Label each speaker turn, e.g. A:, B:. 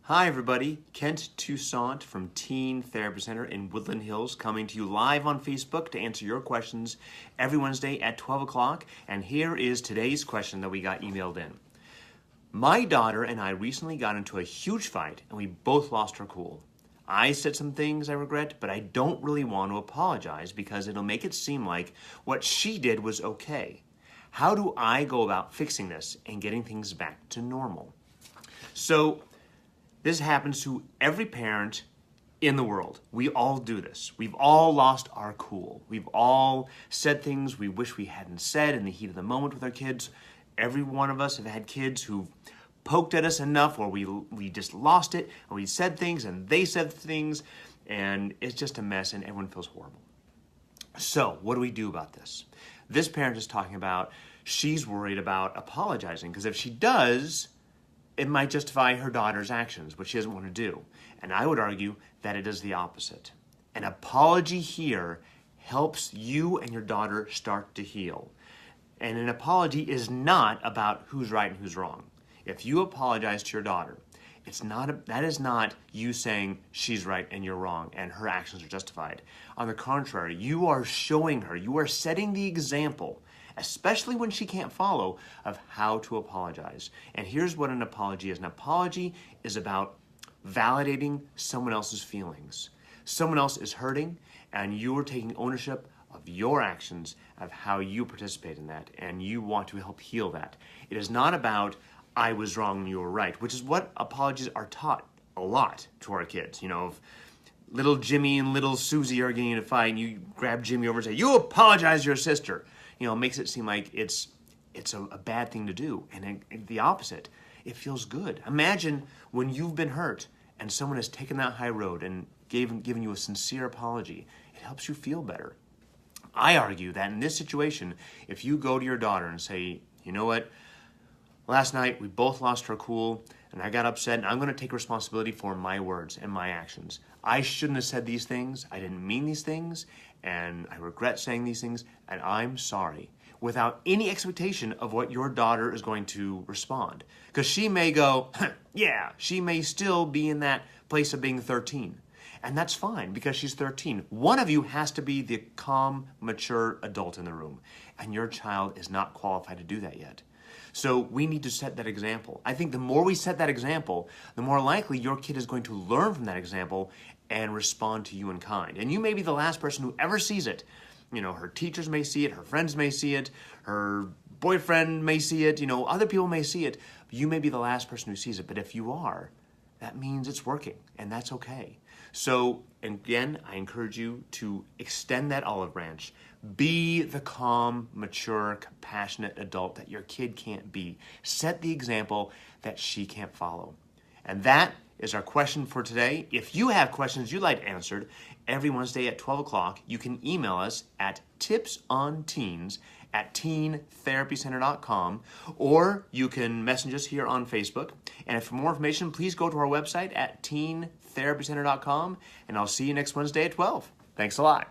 A: Hi everybody, Kent Toussaint from Teen Therapy Center in Woodland Hills coming to you live on Facebook to answer your questions every Wednesday at 12 o'clock. And here is today's question that we got emailed in. My daughter and I recently got into a huge fight and we both lost our cool. I said some things I regret, but I don't really want to apologize because it'll make it seem like what she did was okay. How do I go about fixing this and getting things back to normal? So, this happens to every parent in the world. We all do this. We've all lost our cool. We've all said things we wish we hadn't said in the heat of the moment with our kids. Every one of us have had kids who've poked at us enough where we just lost it, and we said things and they said things, and it's just a mess and everyone feels horrible. So what do we do about this? This parent is talking about she's worried about apologizing because if she does, it might justify her daughter's actions, which she doesn't want to do. And I would argue that it is the opposite. An apology here helps you and your daughter start to heal. And an apology is not about who's right and who's wrong. If you apologize to your daughter, that is not you saying she's right and you're wrong and her actions are justified. On the contrary, you are showing her, you are setting the example, especially when she can't follow, of how to apologize. And here's what an apology is. An apology is about validating someone else's feelings. Someone else is hurting, and you're taking ownership of your actions, of how you participate in that, and you want to help heal that. It is not about, I was wrong and you were right, which is what apologies are taught a lot to our kids. You know, if little Jimmy and little Susie are getting in a fight, and you grab Jimmy over and say, you apologize to your sister. You know, it makes it seem like it's a bad thing to do. And the opposite, it feels good. Imagine when you've been hurt and someone has taken that high road and given you a sincere apology. It helps you feel better. I argue that in this situation, if you go to your daughter and say, you know what, last night we both lost our cool and I got upset and I'm going to take responsibility for my words and my actions. I shouldn't have said these things. I didn't mean these things and I regret saying these things and I'm sorry, without any expectation of what your daughter is going to respond. Because she may go, yeah, she may still be in that place of being 13. And that's fine because she's 13. One of you has to be the calm, mature adult in the room. And your child is not qualified to do that yet. So we need to set that example. I think the more we set that example, the more likely your kid is going to learn from that example and respond to you in kind. And you may be the last person who ever sees it. You know, her teachers may see it, her friends may see it, her boyfriend may see it, you know, other people may see it. You may be the last person who sees it, but if you are, that means it's working, and that's okay. So, again, I encourage you to extend that olive branch. Be the calm, mature, compassionate adult that your kid can't be. Set the example that she can't follow. And that is our question for today. If you have questions you'd like answered every Wednesday at 12 o'clock, you can email us at tipsonteens@teentherapycenter.com, or you can message us here on Facebook. And for more information, please go to our website at teentherapycenter.com, and I'll see you next Wednesday at 12. Thanks a lot.